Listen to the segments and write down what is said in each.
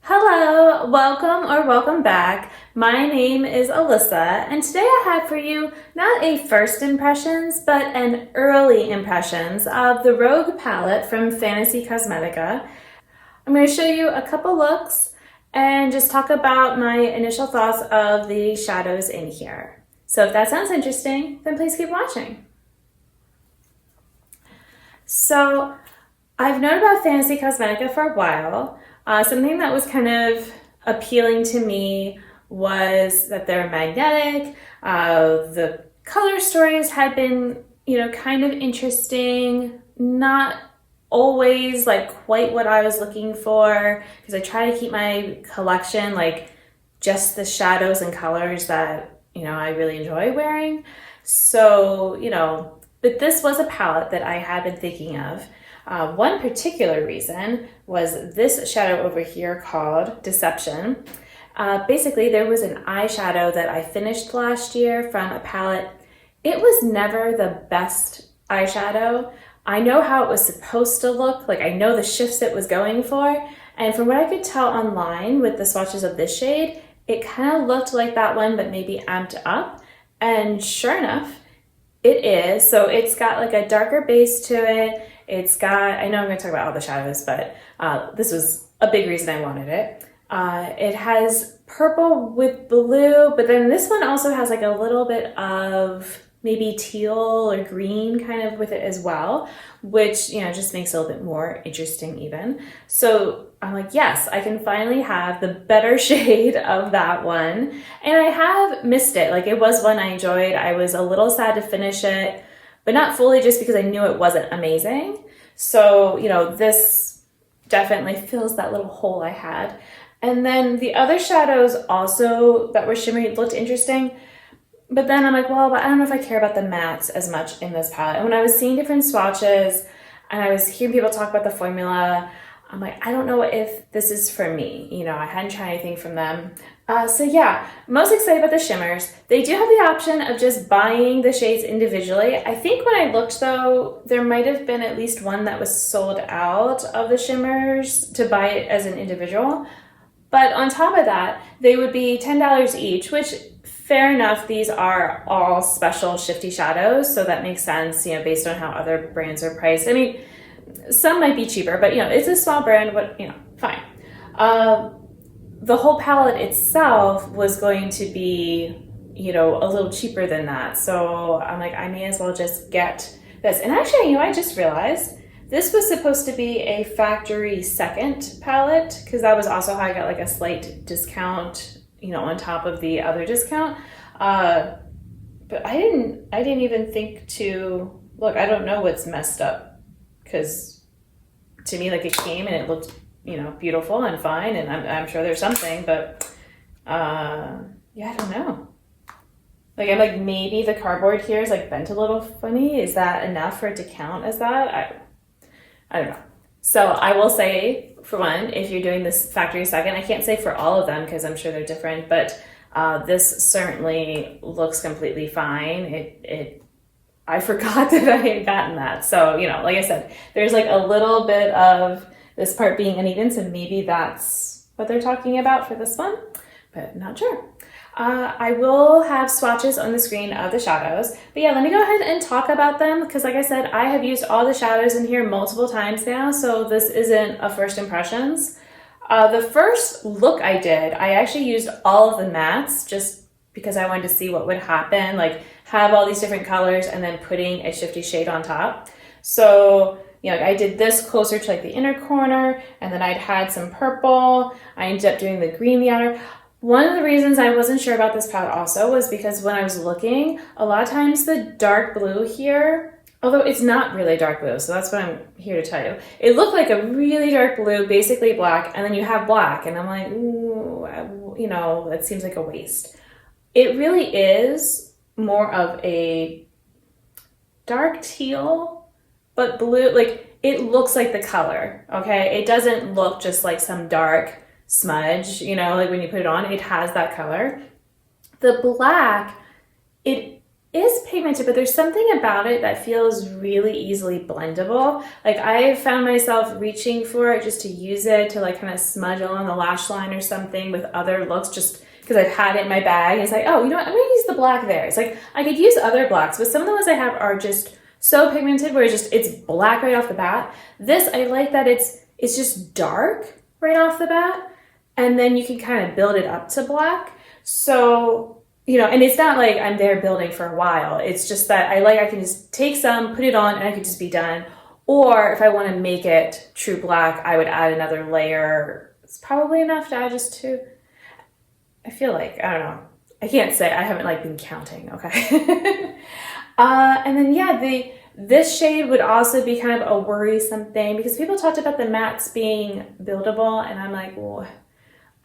Hello, welcome back. My name is Alyssa, and today I have for you not a first impressions, but an early impressions of the Rogue palette from Fantasy Cosmetica. I'm going to show you a couple looks and just talk about my initial thoughts of the shadows in here. So if that sounds interesting, then please keep watching. So I've known about Fantasy Cosmetica for a while. Something that was kind of appealing to me was that they're magnetic. The color stories had been, kind of interesting, not always like quite what I was looking for, because I try to keep my collection like just the shadows and colors that, I really enjoy wearing. So, but this was a palette that I had been thinking of. One particular reason was this shadow over here called Deception. Basically, there was an eyeshadow that I finished last year from a palette. It was never the best eyeshadow. I know how it was supposed to look, like I know the shifts it was going for, and from what I could tell online with the swatches of this shade, it kind of looked like that one, but maybe amped up, and sure enough, it is. So it's got like a darker base to it. It's got, I know I'm going to talk about all the shadows, but this was a big reason I wanted it. It has purple with blue, but then this one also has like a little bit of maybe teal or green kind of with it as well, which, just makes it a little bit more interesting even. So I'm like, yes, I can finally have the better shade of that one. And I have missed it. Like it was one I enjoyed. I was a little sad to finish it, but not fully just because I knew it wasn't amazing. So, this definitely fills that little hole I had. And then the other shadows also that were shimmery looked interesting. But then I'm like, well, I don't know if I care about the mattes as much in this palette. And when I was seeing different swatches and I was hearing people talk about the formula, I'm like, I don't know if this is for me. I hadn't tried anything from them. So yeah, most excited about the shimmers. They do have the option of just buying the shades individually. I think when I looked though, there might have been at least one that was sold out of the shimmers to buy it as an individual. But on top of that, they would be $10 each, which fair enough, these are all special shifty shadows, so that makes sense, based on how other brands are priced. I mean, some might be cheaper, but it's a small brand, but fine. The whole palette itself was going to be, a little cheaper than that. So I'm like, I may as well just get this. And actually, I just realized this was supposed to be a factory second palette, because that was also how I got like a slight discount, on top of the other discount. But I didn't even think to look. I don't know what's messed up, because to me, like it came and it looked, beautiful and fine, and I'm sure there's something, but yeah, I don't know. Like I'm like, maybe the cardboard here is like bent a little funny. Is that enough for it to count as that? I don't know. So I will say, for one, if you're doing this factory second, I can't say for all of them because I'm sure they're different, but this certainly looks completely fine. I forgot that I had gotten that. So, like I said, there's like a little bit of this part being uneven, so maybe that's what they're talking about for this one, but not sure. I will have swatches on the screen of the shadows, but yeah, let me go ahead and talk about them, because like I said, I have used all the shadows in here multiple times now, so this isn't a first impressions. The first look I did, I actually used all of the mattes just because I wanted to see what would happen, like have all these different colors and then putting a shifty shade on top. So, I did this closer to like the inner corner, and then I'd had some purple. I ended up doing the green, the outer. One of the reasons I wasn't sure about this palette also was because when I was looking, a lot of times the dark blue here, although it's not really dark blue, so that's what I'm here to tell you. It looked like a really dark blue, basically black, and then you have black, and I'm like, ooh, that seems like a waste. It really is more of a dark teal, but blue, like it looks like the color, okay? It doesn't look just like some dark smudge, like when you put it on, it has that color. The black, it is pigmented, but there's something about it that feels really easily blendable. Like I found myself reaching for it just to use it to like kind of smudge along the lash line or something with other looks, just because I've had it in my bag. It's like, oh, you know what? I'm gonna use the black there. It's like I could use other blacks, but some of the ones I have are just so pigmented where it's black right off the bat. This, I like that it's just dark right off the bat, and then you can kind of build it up to black. So, you know, and it's not like I'm there building for a while. It's just that I can just take some, put it on, and I could just be done. Or if I want to make it true black, I would add another layer. It's probably enough to add just two. I feel like, I don't know. I can't say, I haven't like been counting, okay? And then yeah, this shade would also be kind of a worrisome thing because people talked about the mattes being buildable, and I'm like, well,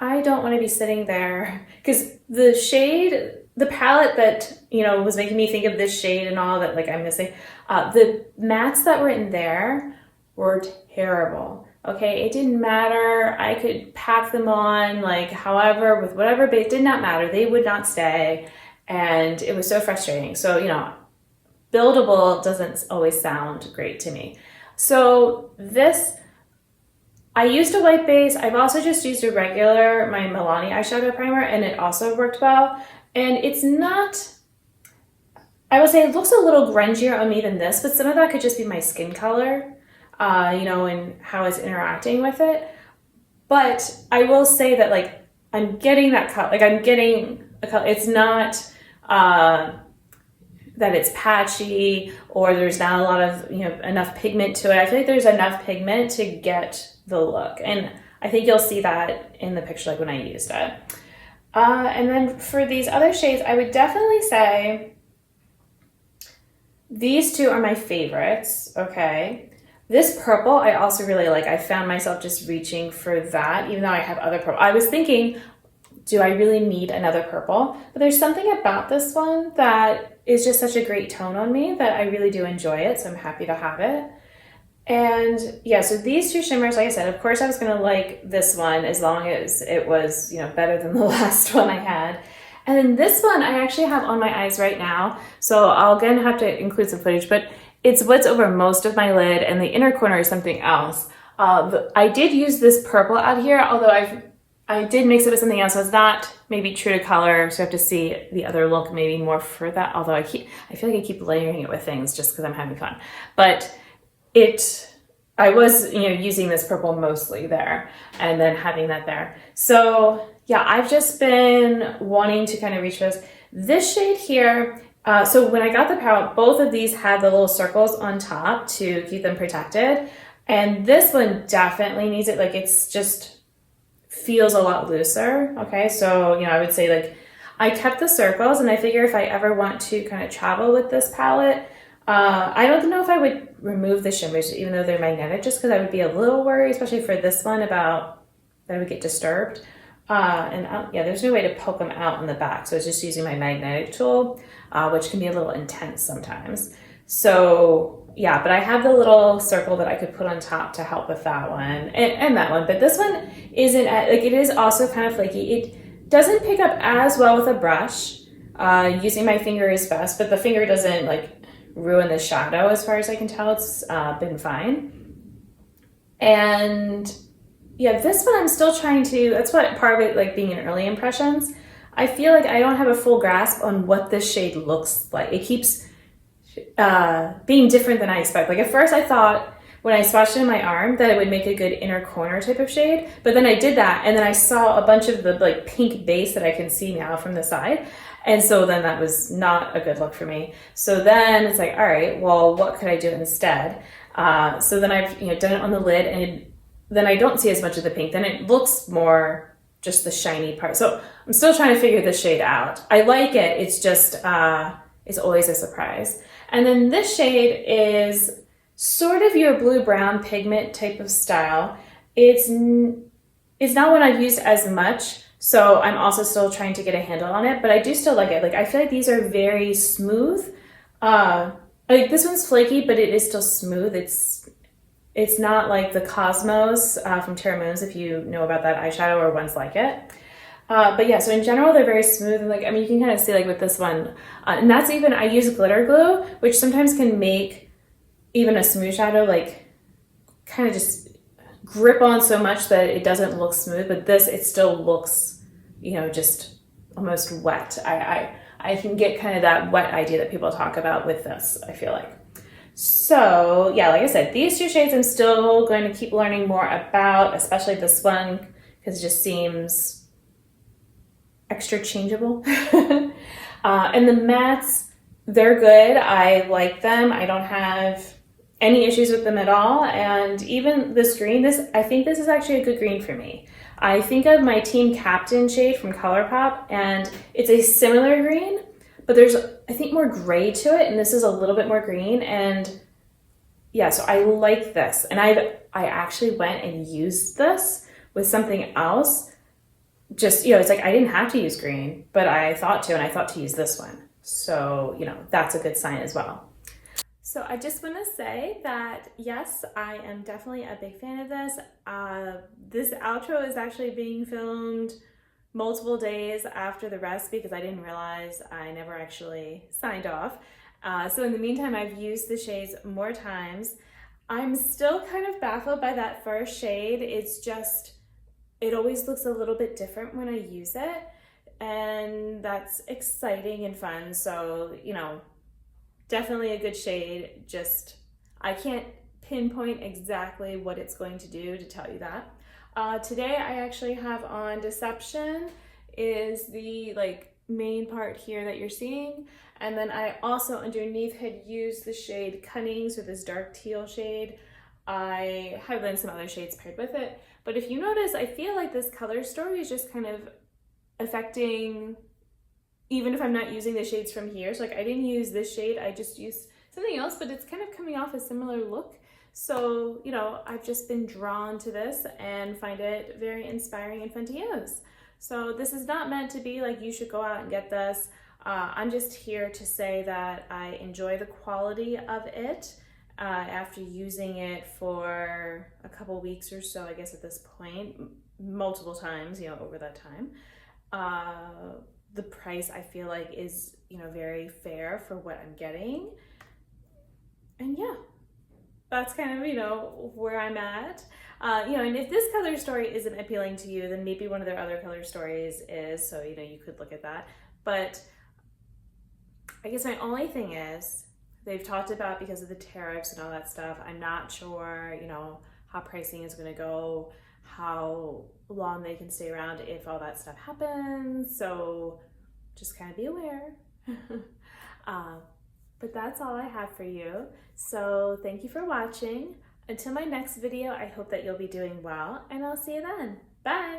I don't want to be sitting there because the shade, the palette that, you know, was making me think of this shade and all that, like I'm missing, the mattes that were in there were terrible. Okay, it didn't matter. I could pack them on like however, with whatever base, it did not matter. They would not stay, and it was so frustrating. So, you know, buildable doesn't always sound great to me. So this, I used a white base. I've also just used a regular, my Milani eyeshadow primer, and it also worked well. And it's not, I would say it looks a little grungier on me than this, but some of that could just be my skin color, you know, and how it's interacting with it. But I will say that like, I'm getting that color, like I'm getting a color. It's not that it's patchy or there's not a lot of, you know, enough pigment to it. I feel like there's enough pigment to get the look. And I think you'll see that in the picture, like when I used it. And then for these other shades, I would definitely say these two are my favorites, okay? This purple, I also really like. I found myself just reaching for that, even though I have other purple. I was thinking, do I really need another purple? But there's something about this one that is just such a great tone on me that I really do enjoy it, so I'm happy to have it. And yeah, so these two shimmers, like I said, of course I was gonna like this one as long as it was, you know, better than the last one I had. And then this one I actually have on my eyes right now, so I'll again have to include some footage, but it's what's over most of my lid, and the inner corner is something else. I did use this purple out here, although I did mix it with something else, so it's not maybe true to color, so I have to see the other look maybe more for that, although I feel like I keep layering it with things just because I'm having fun. But I was, you know, using this purple mostly there and then having that there. So yeah, I've just been wanting to kind of reach those. This shade here, so when I got the palette, both of these had the little circles on top to keep them protected. And this one definitely needs it. Like it's just feels a lot looser. Okay, so, you know, I would say like I kept the circles, and I figure if I ever want to kind of travel with this palette, I don't know if I would remove the shimmers, even though they're magnetic, just because I would be a little worried, especially for this one, about that I would get disturbed. Yeah, there's no way to poke them out in the back, so it's just using my magnetic tool, which can be a little intense sometimes. So yeah, but I have the little circle that I could put on top to help with that one and that one. But this one isn't, like it is also kind of flaky. It doesn't pick up as well with a brush. Using my finger is best, but the finger doesn't like ruin the shadow as far as I can tell. It's been fine. And yeah, this one I'm still trying to, that's what part of it, like being in early impressions, I feel like I don't have a full grasp on what this shade looks like. It keeps being different than I expect. Like at first I thought when I swatched it in my arm that it would make a good inner corner type of shade, but then I did that and then I saw a bunch of the like pink base that I can see now from the side. And so then that was not a good look for me. So then it's like, all right, well, what could I do instead? So then I've, you know, done it on the lid, and then I don't see as much of the pink. Then it looks more just the shiny part. So I'm still trying to figure this shade out. I like it. It's just, it's always a surprise. And then this shade is sort of your blue-brown pigment type of style. It's not one I've used as much, so I'm also still trying to get a handle on it, but I do still like it. Like I feel like these are very smooth. Like this one's flaky, but it is still smooth. It's not like the Cosmos from Terra Moons, if you know about that eyeshadow, or ones like it. But yeah, so in general, they're very smooth. And like, I mean, you can kind of see like with this one, and that's even, I use glitter glue, which sometimes can make even a smooth shadow like kind of just grip on so much that it doesn't look smooth. But this, it still looks, you know, just almost wet. I can get kind of that wet idea that people talk about with this, I feel like. So yeah, like I said, these two shades I'm still going to keep learning more about, especially this one, because it just seems extra changeable. And the mattes, they're good. I like them. I don't have any issues with them at all. And even this green, I think this is actually a good green for me. I think of my Team Captain shade from ColourPop, and it's a similar green, but there's, I think, more gray to it, and this is a little bit more green. And yeah, so I like this. And I actually went and used this with something else. Just, you know, it's like I didn't have to use green, but I thought to, and I thought to use this one. So, you know, that's a good sign as well. So I just want to say that, yes, I am definitely a big fan of this. This outro is actually being filmed multiple days after the rest because I didn't realize I never actually signed off. So in the meantime, I've used the shades more times. I'm still kind of baffled by that first shade. It's just, it always looks a little bit different when I use it, and that's exciting and fun. So, you know, definitely a good shade. Just, I can't pinpoint exactly what it's going to do to tell you that. Today I actually have on Deception is the like main part here that you're seeing. And then I also underneath had used the shade Cunning, so this dark teal shade. I have then some other shades paired with it. But if you notice, I feel like this color story is just kind of affecting, even if I'm not using the shades from here. So like I didn't use this shade, I just used something else, but it's kind of coming off a similar look. So, you know, I've just been drawn to this and find it very inspiring and fun to use. So this is not meant to be like you should go out and get this. I'm just here to say that I enjoy the quality of it after using it for a couple weeks or so, I guess at this point, multiple times, you know, over that time. The price I feel like is, you know, very fair for what I'm getting. And yeah, that's kind of, you know, where I'm at. You know, and if this color story isn't appealing to you, then maybe one of their other color stories is, so, you know, you could look at that. But I guess my only thing is, they've talked about because of the tariffs and all that stuff, I'm not sure, you know, how pricing is going to go, how long they can stay around if all that stuff happens. So just kind of be aware. But that's all I have for you. So thank you for watching. Until my next video, I hope that you'll be doing well, and I'll see you then. Bye!